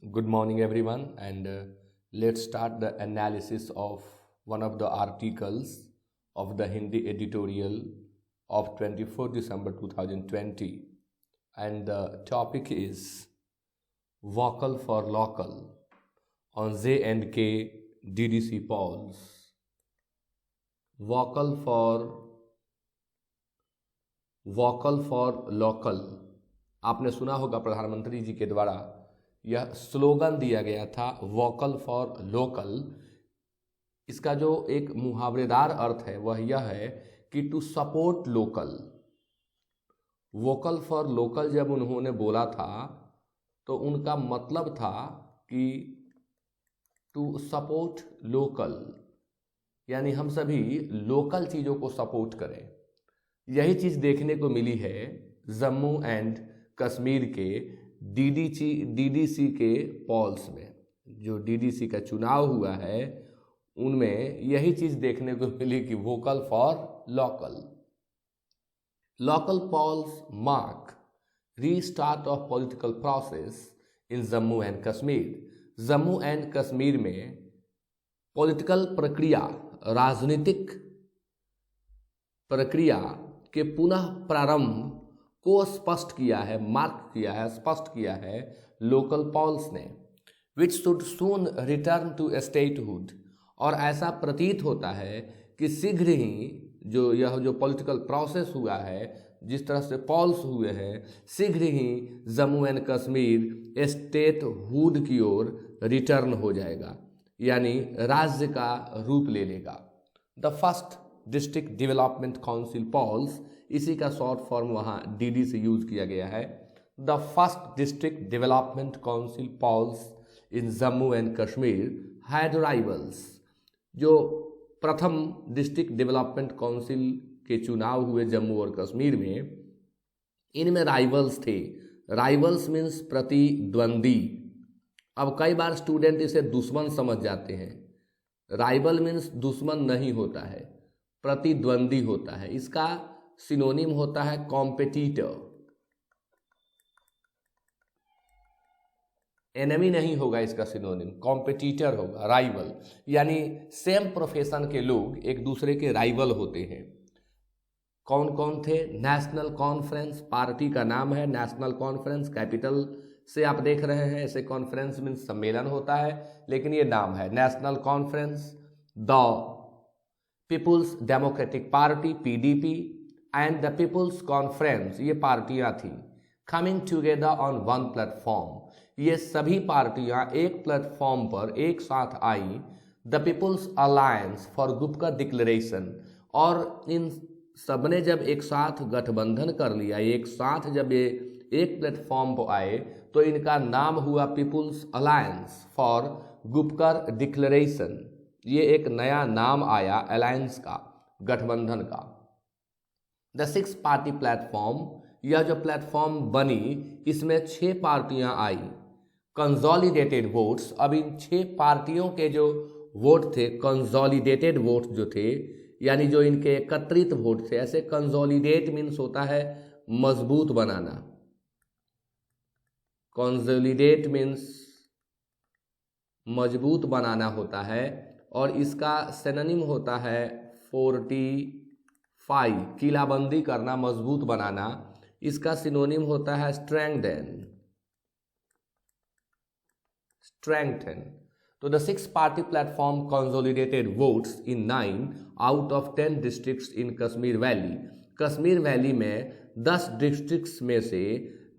Good morning, everyone, and let's start the analysis of one of the articles of the Hindi editorial of 24 December 2020, and the topic is Vocal for Local on J&K DDC polls. Vocal for local, आपने सुना होगा प्रधानमंत्री जी के द्वारा यह slogan दिया गया था वोकल फॉर लोकल। इसका जो एक मुहावरेदार अर्थ है वह यह है कि to support local. Vocal for local जब उन्होंने बोला था तो उनका मतलब था कि टू सपोर्ट लोकल, यानी हम सभी लोकल चीज़ों को सपोर्ट करें। यही चीज़ देखने को मिली है जम्मू एंड कश्मीर के डीडीसी के पॉल्स में। जो डीडीसी का चुनाव हुआ है उनमें यही चीज़ देखने को मिली कि vocal for local. Local polls mark restart of political process in Jammu and Kashmir. Jammu and Kashmir में पॉलिटिकल प्रक्रिया, राजनीतिक प्रक्रिया के पुनः प्रारंभ को स्पष्ट किया है, मार्क किया है, स्पष्ट किया है लोकल पॉल्स ने। Which should soon return to statehood, और ऐसा प्रतीत होता है कि शीघ्र ही जो पॉलिटिकल प्रोसेस हुआ है, जिस तरह से पॉल्स हुए हैं, शीघ्र ही जम्मू एंड कश्मीर स्टेटहुड की ओर रिटर्न हो जाएगा, यानी राज्य का रूप ले लेगा। The first district development council polls, इसी का शॉर्ट फॉर्म वहाँ डीडी से यूज किया गया है। The first district development council polls in Jammu and Kashmir had rivals. जो प्रथम डिस्ट्रिक्ट डेवलपमेंट काउंसिल के चुनाव हुए जम्मू और कश्मीर में, इनमें राइवल्स थे। राइवल्स मीन्स प्रतिद्वंदी। अब कई बार स्टूडेंट इसे दुश्मन समझ जाते हैं। राइवल मीन्स दुश्मन नहीं होता है, प्रतिद्वंदी होता है। इसका सिनोनिम होता है कॉम्पिटिटर। एनिमी नहीं होगा इसका सिनोनिम, कॉम्पिटिटर होगा। राइवल यानी सेम प्रोफेशन के लोग एक दूसरे के राइवल होते हैं। कौन कौन थे? नेशनल कॉन्फ्रेंस, पार्टी का नाम है नेशनल कॉन्फ्रेंस, कैपिटल से आप देख रहे हैं, ऐसे कॉन्फ्रेंस मीन सम्मेलन होता है, लेकिन ये नाम है National Conference. The People's Democratic Party PDP and the People's Conference, ये पार्टियां थी। Coming together on one platform, ये सभी पार्टियां एक प्लेटफॉर्म पर एक साथ आई। The People's alliance for Gupkar Declaration, और इन सबने जब एक साथ गठबंधन कर लिया, एक साथ जब ये एक प्लेटफॉर्म पर आए, तो इनका नाम हुआ people's alliance for Gupkar declaration. ये एक नया नाम आया अलायंस का, गठबंधन का। द 6 पार्टी प्लेटफॉर्म, यह जो प्लेटफॉर्म बनी इसमें 6 पार्टियां आई। कंसोलिडेटेड वोट्स, अब इन 6 पार्टियों के जो वोट थे, कंसोलिडेटेड वोट जो थे, यानी जो इनके एकत्रित वोट थे। ऐसे कंसोलिडेट मीन्स होता है मजबूत बनाना, कंसोलिडेट मीन्स मजबूत बनाना होता है, और इसका सिनोनिम होता है फोर्टिफाई, किलाबंदी करना, मजबूत बनाना। इसका सिनोनिम होता है स्ट्रेंथन। तो the 6 party platform consolidated votes in 9 out of 10 districts in Kashmir valley. Kashmir valley में 10 डिस्ट्रिक्ट्स में से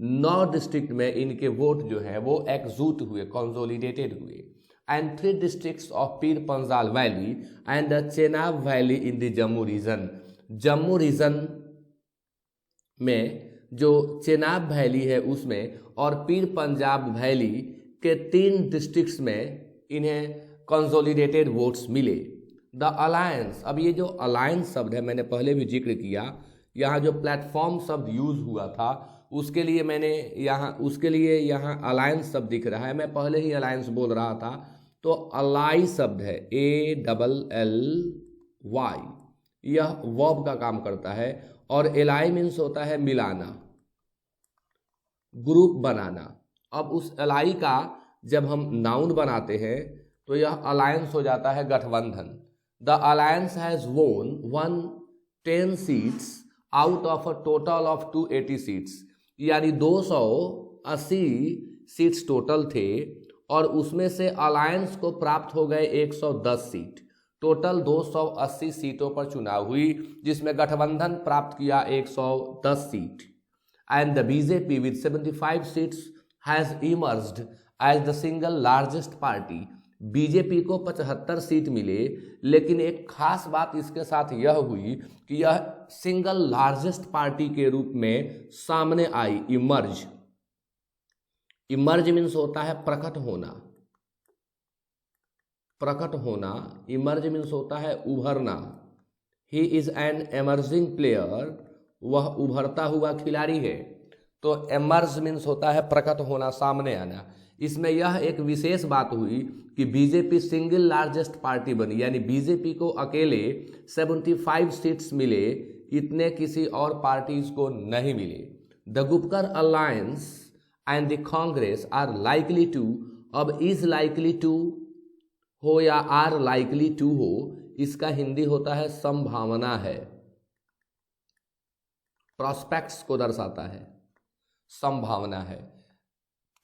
9 डिस्ट्रिक्ट में इनके वोट जो है वो एकजुट हुए, कंसोलिडेटेड हुए। And 3 districts of Pir Panjal valley and the Chenab valley in the Jammu region. Jammu region में जो चेनाब वैली है उसमें, और पीर पंजाब वैली के 3 डिस्ट्रिक्ट्स में इन्हें कंसोलिडेटेड वोट्स मिले। द अलायंस, अब ये जो अलायंस शब्द है मैंने पहले भी जिक्र किया, यहाँ जो प्लेटफॉर्म शब्द यूज हुआ था उसके लिए यहाँ अलायंस शब्द दिख रहा है। मैं पहले ही अलायंस बोल रहा था, तो अलाई शब्द है ALLY, यह वर्ब का काम करता है, और एलाई मीन्स होता है मिलाना, ग्रुप बनाना। अब उस एलाई का जब हम नाउन बनाते हैं तो यह अलायंस हो जाता है गठबंधन। द अलायंस हैज वोन 110 seats out of a total of 280 seats, यानी 280 सीट्स टोटल थे और उसमें से अलायंस को प्राप्त हो गए 110 सीट। टोटल 280 सीटों पर चुनाव हुई जिसमें गठबंधन प्राप्त किया 110 seat. And the BJP with 75 seats has emerged as the single largest party. BJP को 75 सीट मिले, लेकिन एक खास बात इसके साथ यह हुई कि यह सिंगल लार्जेस्ट पार्टी के रूप में सामने आई। इमर्ज, इमर्ज मीन्स होता है प्रकट होना, प्रकट होना। इमर्ज मीन्स होता है उभरना। He is an emerging player, वह उभरता हुआ खिलाड़ी है। तो एमर्ज मीन्स होता है प्रकट होना, सामने आना। इसमें यह एक विशेष बात हुई कि बीजेपी सिंगल लार्जेस्ट पार्टी बनी, यानी बीजेपी को अकेले 75 सीट्स मिले, इतने किसी और पार्टीज को नहीं मिले। The Gupkar alliance and the Congress are likely to, अब इज लाइकली टू हो या आर लाइकली टू हो, इसका हिंदी होता है संभावना है, प्रोस्पेक्ट्स को दर्शाता है, संभावना है।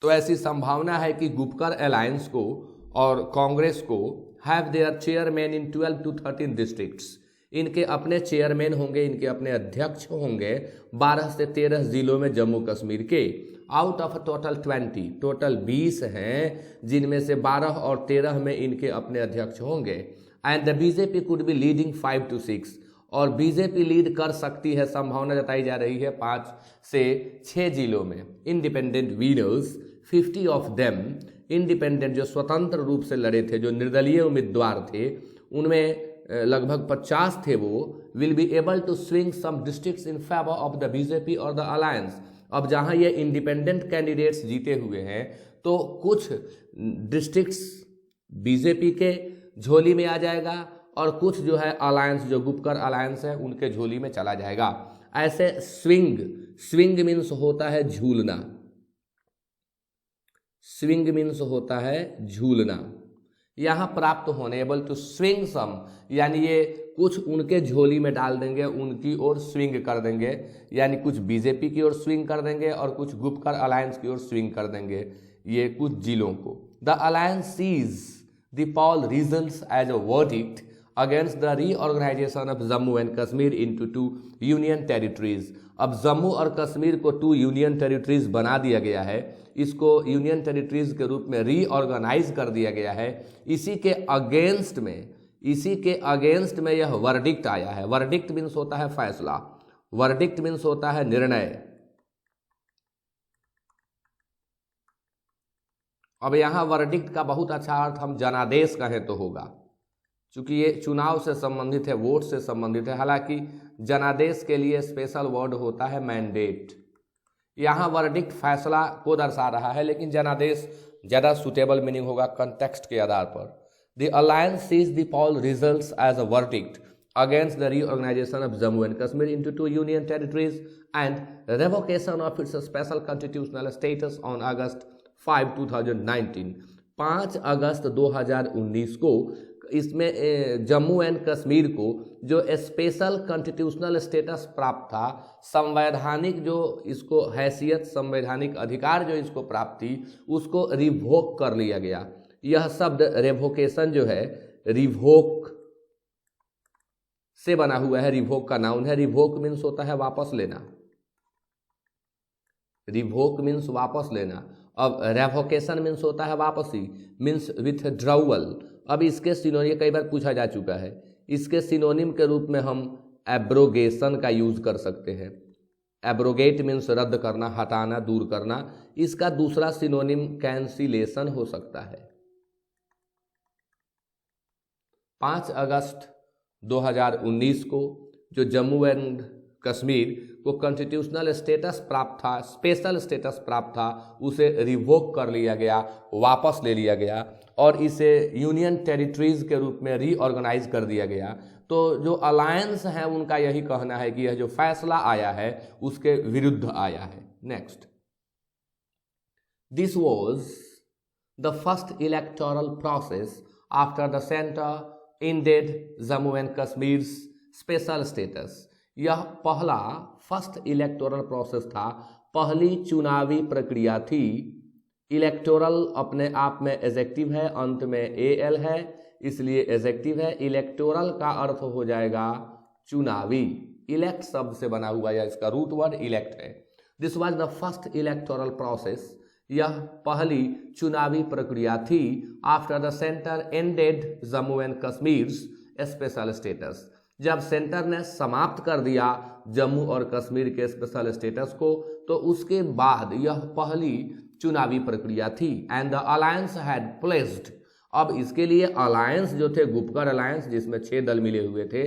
तो ऐसी संभावना है कि गुपकर अलायंस को और कांग्रेस को have their chairman in 12 to 13 districts, इनके अपने चेयरमैन होंगे, इनके अपने अध्यक्ष होंगे 12 से 13 जिलों में जम्मू कश्मीर के। आउट ऑफ टोटल 20, टोटल 20 हैं जिनमें से 12 और 13 में इनके अपने अध्यक्ष होंगे। And the BJP could be leading 5 to 6, और बीजेपी लीड कर सकती है, संभावना जताई जा रही है 5 से 6 जिलों में। Independent winners 50 of them, independent जो स्वतंत्र रूप से लड़े थे, जो निर्दलीय उम्मीदवार थे, उनमें लगभग 50 थे, वो will be able to swing some districts in favour of the BJP और द अलायंस। अब जहां ये इंडिपेंडेंट कैंडिडेट्स जीते हुए हैं तो कुछ डिस्ट्रिक्ट्स बीजेपी के झोली में आ जाएगा और कुछ जो है अलायंस, जो गुपकर अलायंस है, उनके झोली में चला जाएगा। ऐसे स्विंग, स्विंग मीन्स होता है झूलना, स्विंग मीन्स होता है झूलना। यहां प्राप्त होने, एबल टू स्विंग सम, यानी ये कुछ उनके झोली में डाल देंगे, उनकी ओर स्विंग कर देंगे, यानी कुछ बीजेपी की ओर स्विंग कर देंगे और कुछ गुपकर अलायंस की ओर स्विंग कर देंगे, ये कुछ जिलों को। The alliance sees the poll results as a verdict against the reorganisation of Jammu and Kashmir into 2 union territories. अब जम्मू और कश्मीर को 2 यूनियन टेरिटरीज बना दिया गया है, इसको यूनियन टेरिटरीज के रूप में रीऑर्गेनाइज कर दिया गया है। इसी के अगेंस्ट में यह वर्डिक्ट आया है। वर्डिक्ट मीन्स होता है फैसला, वर्डिक्ट मीन्स होता है निर्णय। अब यहां वर्डिक्ट का बहुत अच्छा अर्थ हम जनादेश कहें तो होगा, चूंकि ये चुनाव से संबंधित है, वोट से संबंधित है। हालांकि जनादेश के लिए स्पेशल वर्ड होता है मैंडेट। यहाँ वर्डिक्ट फैसला को दर्शा रहा है, लेकिन जनादेश ज़्यादा सुटेबल मीनिंग होगा कंटेक्स्ट के आधार पर। The alliance sees the poll results as a verdict against the reorganization of Jammu and Kashmir into 2 union territories and revocation of its special constitutional status on August 5, 2019। 5 अगस्त 2019 को इसमें Jammu and Kashmir को जो special constitutional status प्राप्त था, संवैधानिक जो इसको हैसियत, संवैधानिक अधिकार जो इसको प्राप्त थी, उसको रिवोक कर लिया गया। यह शब्द रेवोकेशन जो है रिवोक से बना हुआ है, रिवोक का नाउन है। रिवोक मीन्स होता है वापस लेना, रिवोक मीन्स वापस लेना। अब रेवोकेशन मीन्स होता है वापसी, मीन्स विथड्रावल। अब इसके सिनोनिम कई बार पूछा जा चुका है, इसके सिनोनिम के रूप में हम एब्रोगेशन का यूज कर सकते हैं। एब्रोगेट मीन्स रद्द करना, हटाना, दूर करना। इसका दूसरा सिनोनिम कैंसिलेशन हो सकता है। 5 अगस्त 2019 को जो जम्मू एंड कश्मीर को कॉन्स्टिट्यूशनल स्टेटस प्राप्त था, स्पेशल स्टेटस प्राप्त था, उसे रिवोक कर लिया गया, वापस ले लिया गया और इसे यूनियन टेरिटरीज के रूप में रीऑर्गेनाइज कर दिया गया। तो जो अलायंस है उनका यही कहना है कि यह जो फैसला आया है उसके विरुद्ध आया है। Next, this was the first electoral process after the centre ended Jammu and Kashmir special status. यह पहला फर्स्ट इलेक्टोरल प्रोसेस था, पहली चुनावी प्रक्रिया थी। इलेक्टोरल अपने आप में एडजेक्टिव है, अंत में एल है, इसलिए एडजेक्टिव है। इलेक्टोरल का अर्थ हो जाएगा चुनावी। इलेक्ट शब्द से बना हुआ या इसका रूट वर्ड इलेक्ट है। This was the first electoral process, यह पहली चुनावी प्रक्रिया थी। After the centre ended Jammu and Kashmir special status, जब सेंटर ने समाप्त कर दिया जम्मू और कश्मीर के स्पेशल स्टेटस को, तो उसके बाद यह पहली चुनावी प्रक्रिया थी। And the alliance had placed, अब इसके लिए अलायंस जो थे, गुपकर अलायंस जिसमें 6 दल मिले हुए थे,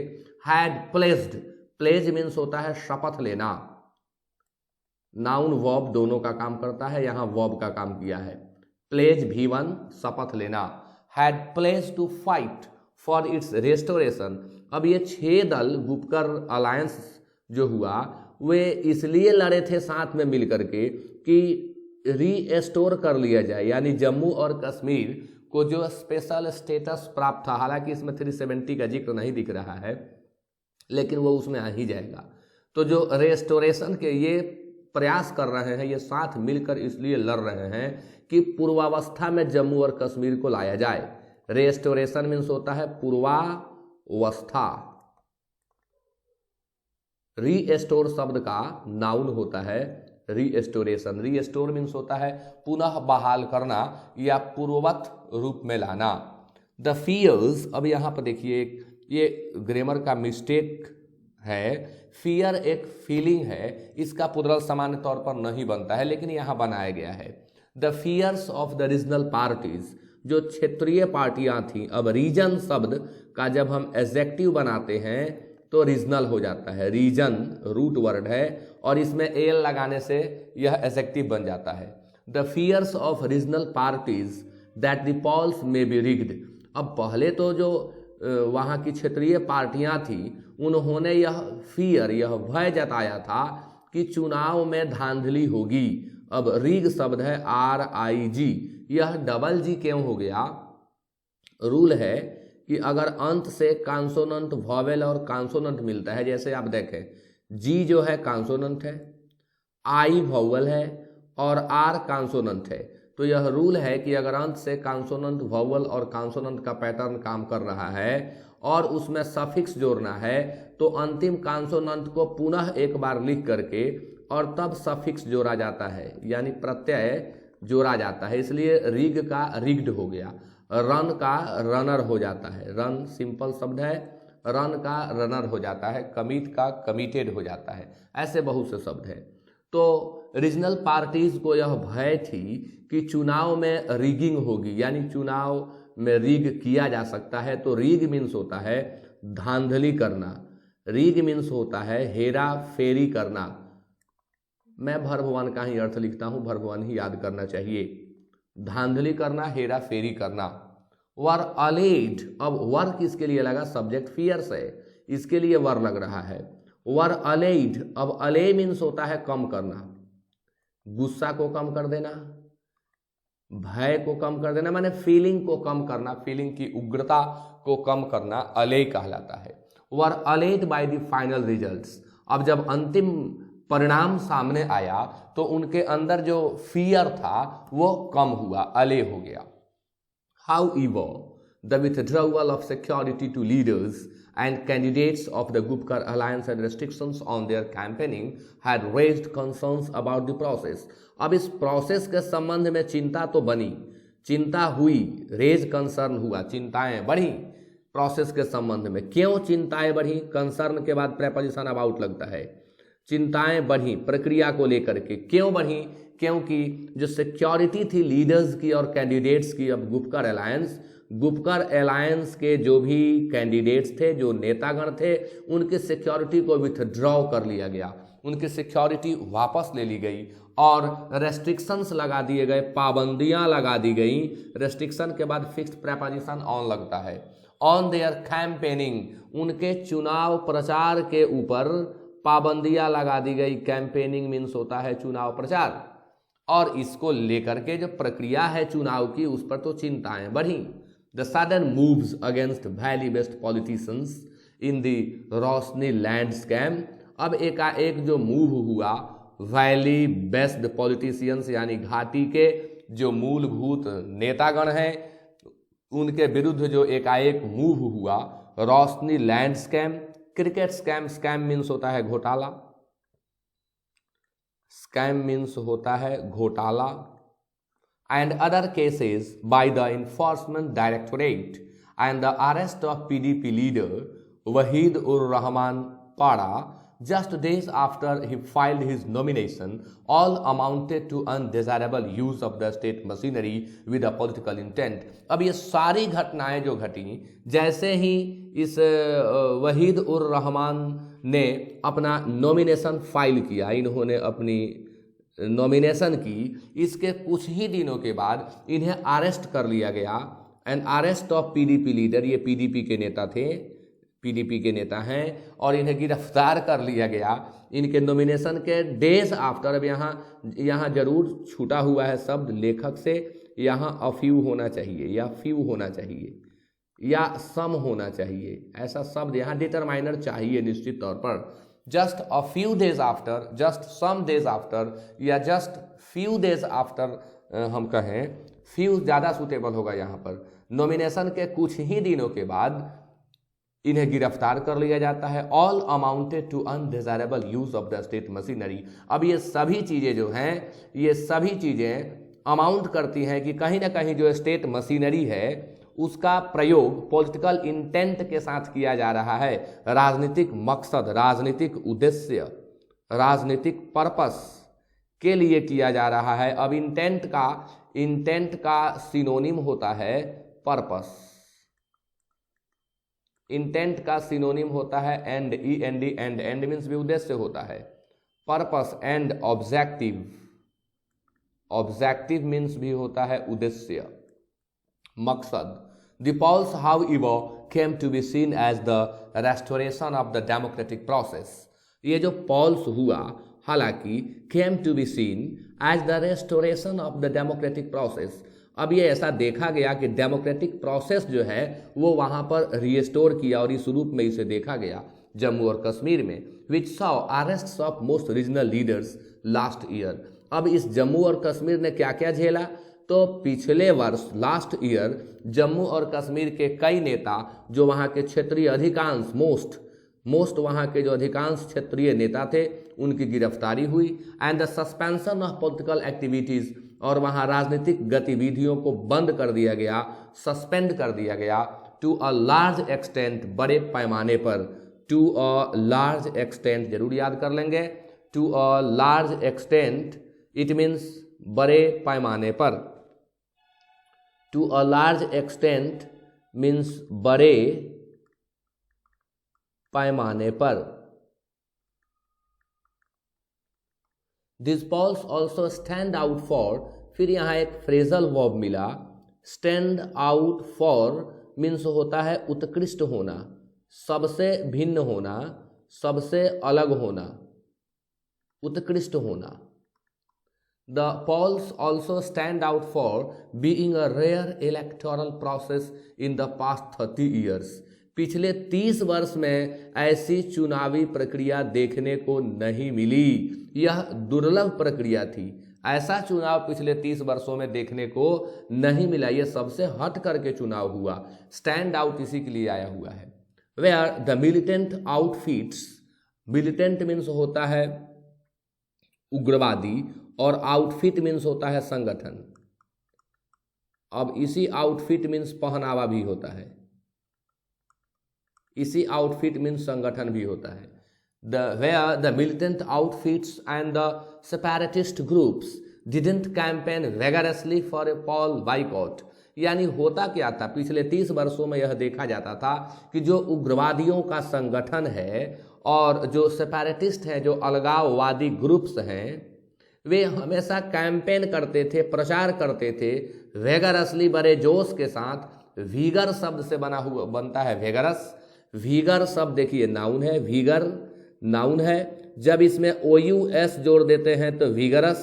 हैड प्लेस्ड, प्लेज मीन्स होता है शपथ लेना। नाउन वर्ब दोनों का काम करता है, यहां वर्ब का काम किया है। प्लेज V1 शपथ लेना, had pledge to fight for its restoration. अब ये 6 दल गुपकर अलायंस जो हुआ वे इसलिए लड़े थे साथ में मिलकर के कि रीस्टोर कर लिया जाए, यानी जम्मू और कश्मीर को जो स्पेशल स्टेटस प्राप्त था। हालांकि इसमें 370 का जिक्र नहीं दिख रहा है, लेकिन वो उसमें आ ही जाएगा। तो जो रेस्टोरेशन के ये प्रयास कर रहे हैं, ये साथ मिलकर इसलिए लड़ रहे हैं कि पूर्वावस्था में जम्मू और कश्मीर को लाया जाए। रेस्टोरेशन मीन्स होता है पूर्वावस्था। रीस्टोर शब्द का नाउन होता है रीस्टोरेशन। रीस्टोर मीन्स होता है पुनः बहाल करना या पूर्ववत रूप में लाना। द फियर्स, अब यहाँ पर देखिए ये ग्रामर का मिस्टेक है। फियर एक फीलिंग है, इसका पुर्वल सामान्य तौर पर नहीं बनता है, लेकिन यहाँ बनाया गया है। The fears of the regional parties, जो क्षेत्रीय पार्टियां थी। अब रीजन शब्द का जब हम एडजेक्टिव बनाते हैं तो रीजनल हो जाता है। रीजन रूट वर्ड है और इसमें एल लगाने से यह एडजेक्टिव बन जाता है। The fears of regional parties that the polls may be rigged. अब पहले तो जो वहाँ की क्षेत्रीय पार्टियां थी, उन्होंने यह फियर, यह भय जताया था कि चुनाव में धांधली होगी। अब रिग शब्द है RIG, यह डबल जी क्यों हो गया? रूल है कि अगर अंत से कॉन्सोनेंट, वॉवेल और कॉन्सोनेंट मिलता है, जैसे आप देखें जी जो है कॉन्सोनेंट है, I वॉवेल है और R कॉन्सोनेंट है, तो यह रूल है कि अगर अंत से कॉन्सोनेंट, वॉवेल और कॉन्सोनेंट का पैटर्न काम कर रहा है और उसमें सफिक्स जोड़ना है, तो अंतिम कॉन्सोनेंट को पुनः एक बार लिख करके और तब सफिक्स जोड़ा जाता है, यानी प्रत्यय जोड़ा जाता है। इसलिए रिग का रिग्ड हो गया, रन का रनर हो जाता है। रन सिंपल शब्द है, रन का रनर हो जाता है, कमिट का कमिटेड हो जाता है। ऐसे बहुत से शब्द हैं। तो रीजनल पार्टीज को यह भय थी कि चुनाव में रिगिंग होगी, यानी चुनाव में रिग किया जा सकता है। तो रिग मीन्स होता है धांधली करना, रिग मीन्स होता है हेरा फेरी करना। मैं वर्ब वन का ही अर्थ लिखता हूं, वर्ब वन ही याद करना चाहिए। धांधली करना, हेरा फेरी करना। वर अलेड, अब वर किसके लिए लगा? सब्जेक्ट फियर्स है, इसके लिए वर लग रहा है। वर अलेड, अब अले मीन्स होता है कम करना, गुस्सा को कम कर देना, भय को कम कर देना, माने फीलिंग को कम करना, फीलिंग की उग्रता को कम करना अले कहलाता है। वर अलेड बाय द फाइनल रिजल्ट्स, अब जब अंतिम परिणाम सामने आया तो उनके अंदर जो फियर था वो कम हुआ, अले हो गया। However, the withdrawal of security to leaders and candidates of the Gupkar alliance and restrictions on their campaigning had raised concerns about the process. अब इस प्रोसेस के संबंध में चिंता तो बनी, चिंता हुई, रेज कंसर्न हुआ, चिंताएं बढ़ी प्रोसेस के संबंध में। क्यों चिंताएं बढ़ी? कंसर्न के बाद प्रेपोजिशन अबाउट लगता है। चिंताएं बढ़ी प्रक्रिया को लेकर के। क्यों बढ़ी? क्योंकि जो सिक्योरिटी थी लीडर्स की और कैंडिडेट्स की, अब गुपकर अलायंस के जो भी कैंडिडेट्स थे, जो नेतागण थे, उनकी सिक्योरिटी को विथड्रॉ कर लिया गया, उनकी सिक्योरिटी वापस ले ली गई और रेस्ट्रिक्शंस लगा दिए गए, पाबंदियां लगा दी गई। रेस्ट्रिक्शन के बाद फिक्स्ड प्रेपोजिशन ऑन लगता है। ऑन देयर कैंपेनिंग, उनके चुनाव प्रचार के ऊपर पाबंदियां लगा दी गई। कैंपेनिंग मीन्स होता है चुनाव प्रचार। और इसको लेकर के जो प्रक्रिया है चुनाव की उस पर तो चिंताएं बढ़ी। The sudden moves against valley based politicians in the Roshni land scam. अब एकाएक जो मूव हुआ वैली बेस्ड पॉलिटिशियंस यानी घाटी के जो मूलभूत नेतागण हैं उनके विरुद्ध जो एकाएक मूव हुआ Roshni land scam, cricket scam, scam means होता है घोटाला, स्कैम मीन्स होता है घोटाला, and other cases by the Enforcement Directorate and the arrest of PDP leader Waheed ur Rahman पाड़ा just days after he filed his nomination, all amounted to undesirable use of the state machinery with a political intent। अब ये सारी घटनाएं जो घटी जैसे ही इस वहीद उर रहमान ने अपना नॉमिनेशन फाइल किया, इन्होंने अपनी नॉमिनेशन की, इसके कुछ ही दिनों के बाद इन्हें अरेस्ट कर लिया गया। And arrest of PDP leader, ये पीडीपी के नेता थे, पीडीपी के नेता हैं, और इन्हें गिरफ्तार कर लिया गया इनके नॉमिनेशन के डेज आफ्टर। अब यहाँ जरूर छूटा हुआ है शब्द लेखक से, यहाँ अफ्यू होना चाहिए या फ्यू होना चाहिए या सम होना चाहिए, ऐसा शब्द यहाँ डिटरमाइनर चाहिए निश्चित तौर पर। Just a few days after, just some days after या जस्ट फ्यू डेज आफ्टर हम कहें, फ्यू ज़्यादा सूटेबल होगा यहाँ पर। नॉमिनेशन के कुछ ही दिनों के बाद इन्हें गिरफ्तार कर लिया जाता है। All amounted to undesirable use of the state machinery. अब ये सभी चीज़ें जो हैं, ये सभी चीज़ें अमाउंट करती हैं कि कहीं ना कहीं जो स्टेट मशीनरी है उसका प्रयोग पॉलिटिकल इंटेंट के साथ किया जा रहा है, राजनीतिक मकसद, राजनीतिक उद्देश्य, राजनीतिक पर्पस के लिए किया जा रहा है। अब इंटेंट का सिनोनिम होता है पर्पस, इंटेंट का सिनोनिम होता है एंड, END, एंड मीन्स भी उद्देश्य होता है। Purpose and objective, objective means भी होता है उद्देश्य, मकसद। The polls however came to be seen as the restoration of the democratic process. ये जो पोल्स हुआ हालांकि came to be seen as the restoration of the democratic process. अब ये ऐसा देखा गया कि डेमोक्रेटिक प्रोसेस जो है वो वहाँ पर रिस्टोर किया, और इस रूप में इसे देखा गया जम्मू और कश्मीर में। Which saw arrest of most regional leaders last year. अब इस जम्मू और कश्मीर ने क्या क्या झेला, तो पिछले वर्ष लास्ट ईयर जम्मू और कश्मीर के कई नेता जो वहाँ के क्षेत्रीय अधिकांश मोस्ट वहाँ के जो अधिकांश क्षेत्रीय नेता थे उनकी गिरफ्तारी हुई। And the suspension of political activities, और वहाँ राजनीतिक गतिविधियों को बंद कर दिया गया, सस्पेंड कर दिया गया। टू अ लार्ज एक्सटेंट, बड़े पैमाने पर, टू अ लार्ज एक्सटेंट जरूर याद कर लेंगे। To a large extent it means बड़े पैमाने पर, to a large extent means बड़े पैमाने पर। This polls also stand out for, फिर यहाँ एक फ्रेजल वर्ब मिला, स्टैंड आउट फॉर मीन्स होता है उत्कृष्ट होना, सबसे भिन्न होना, सबसे अलग होना, उत्कृष्ट होना। The polls also stand out for being a rare electoral process in the past 30 years। पिछले 30 वर्ष में ऐसी चुनावी प्रक्रिया देखने को नहीं मिली, यह दुर्लभ प्रक्रिया थी। ऐसा चुनाव पिछले 30 वर्षों में देखने को नहीं मिला, यह सबसे हट करके चुनाव हुआ। स्टैंड आउट इसी के लिए आया हुआ है। Where the militant outfits, militant means होता है उग्रवादी और आउटफिट मीन्स होता है संगठन। अब इसी आउटफिट मीन्स पहनावा भी होता है, इसी आउटफिट मीन्स संगठन भी होता है। Where the militant outfits and the separatist groups didn't campaign vigorously for a poll boycott। यानी होता क्या था, पिछले 30 वर्षों में यह देखा जाता था कि जो उग्रवादियों का संगठन है और जो सेपैरेटिस्ट हैं, जो अलगाववादी ग्रुप्स हैं, वे हमेशा कैंपेन करते थे, प्रचार करते थे वेगरसली, बड़े जोश के साथ। वीगर शब्द से बनता है वेगरस। वीगर शब्द देखिए नाउन है, वीगर नाउन है। जब इसमें OUS जोड़ देते हैं तो विगरस,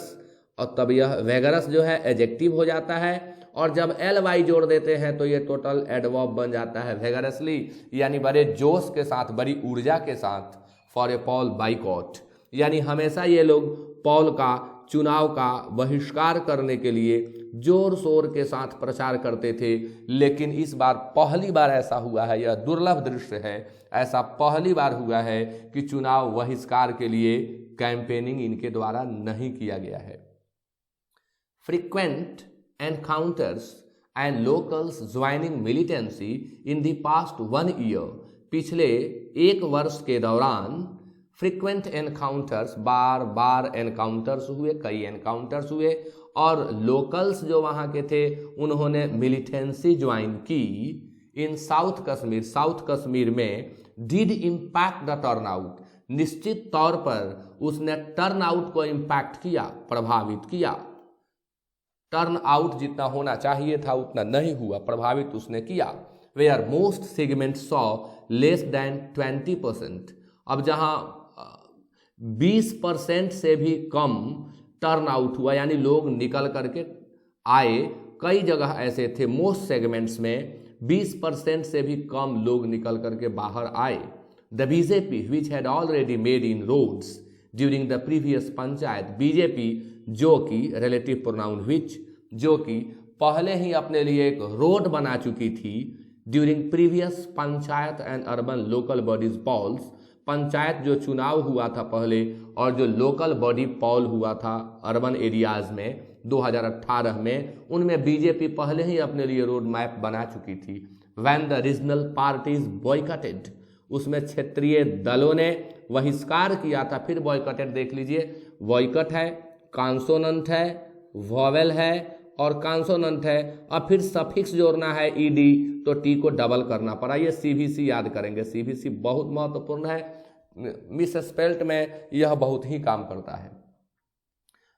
और तब यह वेगरस जो है एडजेक्टिव हो जाता है, और जब ly जोड़ देते हैं तो ये टोटल एडवर्ब बन जाता है वेगरसली, यानी बड़े जोश के साथ, बड़ी ऊर्जा के साथ। फॉर ए पॉल बाइकॉट, यानी हमेशा ये लोग पॉल का चुनाव का बहिष्कार करने के लिए जोर शोर के साथ प्रचार करते थे। लेकिन इस बार पहली बार ऐसा हुआ है, यह दुर्लभ दृश्य है, ऐसा पहली बार हुआ है कि चुनाव बहिष्कार के लिए कैंपेनिंग इनके द्वारा नहीं किया गया है। Frequent encounters and locals joining militancy in the past 1 year, पिछले 1 वर्ष के दौरान frequent encounters, बार बार encounters हुए, कई encounters हुए, और locals जो वहाँ के थे उन्होंने militancy ज्वाइन की in south Kashmir, south Kashmir में did impact the turnout, निश्चित तौर पर उसने टर्न आउट को इम्पैक्ट किया, प्रभावित किया। टर्न आउट जितना होना चाहिए था उतना नहीं हुआ, प्रभावित उसने किया। Where most segment saw less than 20%, अब जहां 20% से भी कम टर्न आउट हुआ, यानी लोग निकल करके आए, कई जगह ऐसे थे मोस्ट सेगमेंट्स में 20% से भी कम लोग निकल करके बाहर आए। The BJP which had already made inroads during the previous panchayat, BJP जो कि रिलेटिव प्रोनाउन विच, जो कि पहले ही अपने लिए एक रोड बना चुकी थी during previous panchayat and urban local bodies polls, panchayat जो चुनाव हुआ था पहले और जो लोकल बॉडी पॉल हुआ था अर्बन एरियाज में 2018 में, उनमें बीजेपी पहले ही अपने लिए रोड मैप बना चुकी थी। व्हेन द रीजनल पार्टीज बॉयकटेड, उसमें क्षेत्रीय दलों ने बहिष्कार किया था। फिर बॉयकटेड देख लीजिए, बॉयकट है, कॉन्सोनेंट है, वॉवेल है और कॉन्सोनेंट है, अब फिर सफिक्स जोड़ना है ईडी, तो टी को डबल करना पड़ा। ये सीवीसी याद करेंगे, सीवीसी बहुत महत्वपूर्ण है, मिस स्पेल्ट में यह बहुत ही काम करता है।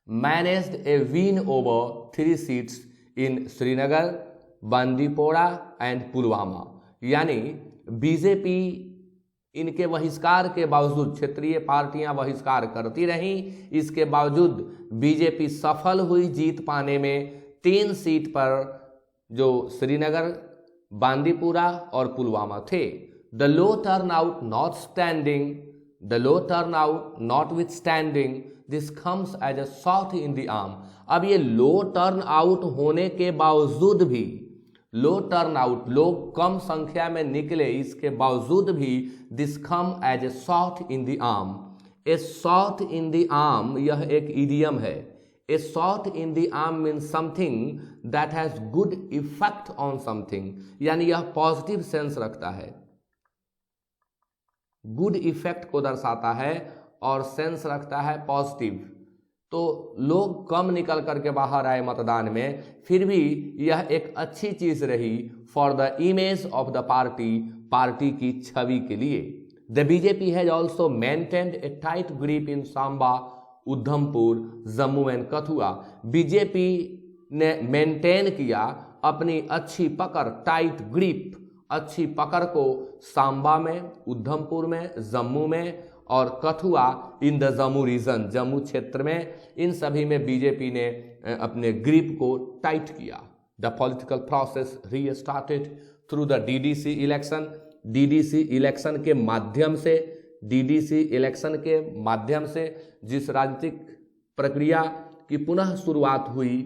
Managed a win over 3 seats in Srinagar, Bandipora and Pulwama, यानी बीजेपी इनके बहिष्कार के बावजूद, क्षेत्रीय पार्टियां बहिष्कार करती रहीं, इसके बावजूद बीजेपी सफल हुई जीत पाने में 3 सीट पर, जो श्रीनगर, बांदीपुरा और पुलवामा थे। The low turnout notwithstanding, the low turnout notwithstanding, this comes as a shot in the arm. अब ये लो टर्न आउट होने के बावजूद भी, लो टर्न आउट, लोग कम संख्या में निकले, इसके बावजूद भी this come as a shot in the arm. A shot in the arm यह एक इडियम है। A shot in the arm means something that has good effect on something, यानी यह पॉजिटिव सेंस रखता है, गुड इफेक्ट को दर्शाता है और सेंस रखता है पॉजिटिव। तो लोग कम निकल करके बाहर आए मतदान में, फिर भी यह एक अच्छी चीज रही for the image of the party, party की छवि के लिए। The BJP has also maintained a tight grip in Samba, Udhampur, Jammu and Kathua. BJP ने मेंटेन किया अपनी अच्छी पकड़, टाइट ग्रिप, अच्छी पकड़ को सांबा में, उधमपुर में, जम्मू में और Kathua in the Jammu region, Jammu क्षेत्र में, इन सभी में बीजेपी ने अपने ग्रिप को टाइट किया। The political process restarted through the DDC election, DDC election के माध्यम से, डीडीसी इलेक्शन के माध्यम से जिस राजनीतिक प्रक्रिया की पुनः शुरुआत हुई,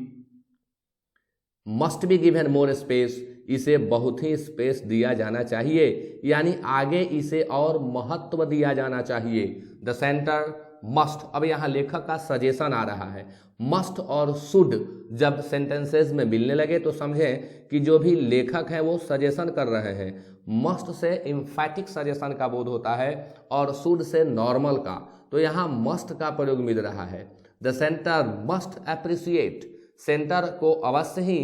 must be given more space, इसे बहुत ही स्पेस दिया जाना चाहिए, यानी आगे इसे और महत्व दिया जाना चाहिए। द सेंटर मस्ट, अब यहाँ लेखक का सजेशन आ रहा है, मस्ट और शुड जब सेंटेंसेस में मिलने लगे तो समझें कि जो भी लेखक है वो सजेशन कर रहे हैं। मस्ट से इम्फैटिक सजेशन का बोध होता है और शुड से नॉर्मल का, तो यहाँ मस्ट का प्रयोग मिल रहा है। The centre must appreciate, centre को अवश्य ही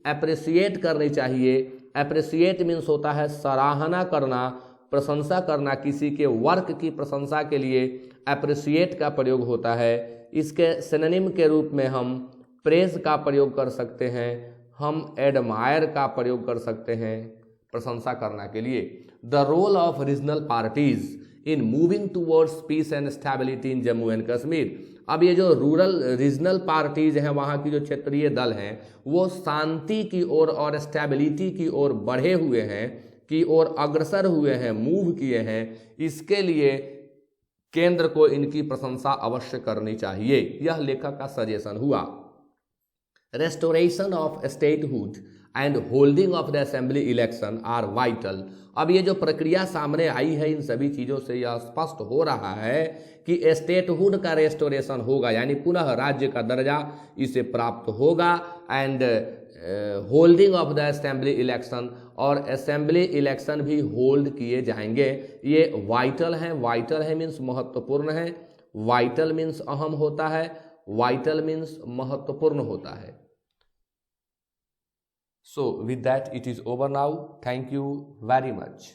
एप्रिसिएट करनी चाहिए। एप्रिसिएट मीन्स होता है सराहना करना, प्रशंसा करना, किसी के वर्क की प्रशंसा के लिए एप्रिसिएट का प्रयोग होता है। इसके सिनोनिम के रूप में हम प्रेज का प्रयोग कर सकते हैं, हम एडमायर का प्रयोग कर सकते हैं प्रशंसा करना के लिए। The role of regional parties in moving towards peace and stability in Jammu and Kashmir, अब ये जो रूरल रीजनल पार्टीज हैं, वहाँ की जो क्षेत्रीय दल हैं, वो शांति की ओर और स्टेबिलिटी की ओर बढ़े हुए हैं, की ओर अग्रसर हुए हैं, मूव किए हैं। इसके लिए केंद्र को इनकी प्रशंसा अवश्य करनी चाहिए। यह लेखक का सजेशन हुआ। Restoration of statehood and holding of the assembly election are vital. अब ये जो प्रक्रिया सामने आई है, इन सभी चीज़ों से यह स्पष्ट हो रहा है कि स्टेटहुड का रेस्टोरेशन होगा, यानी पुनः राज्य का दर्जा इसे प्राप्त होगा। And holding of the assembly election, और असेंबली इलेक्शन भी होल्ड किए जाएंगे। ये वाइटल हैं। वाइटल है मीन्स महत्वपूर्ण है, वाइटल मीन्स अहम होता है, वाइटल मीन्स महत्वपूर्ण होता है। So with that it is over now. Thank you very much.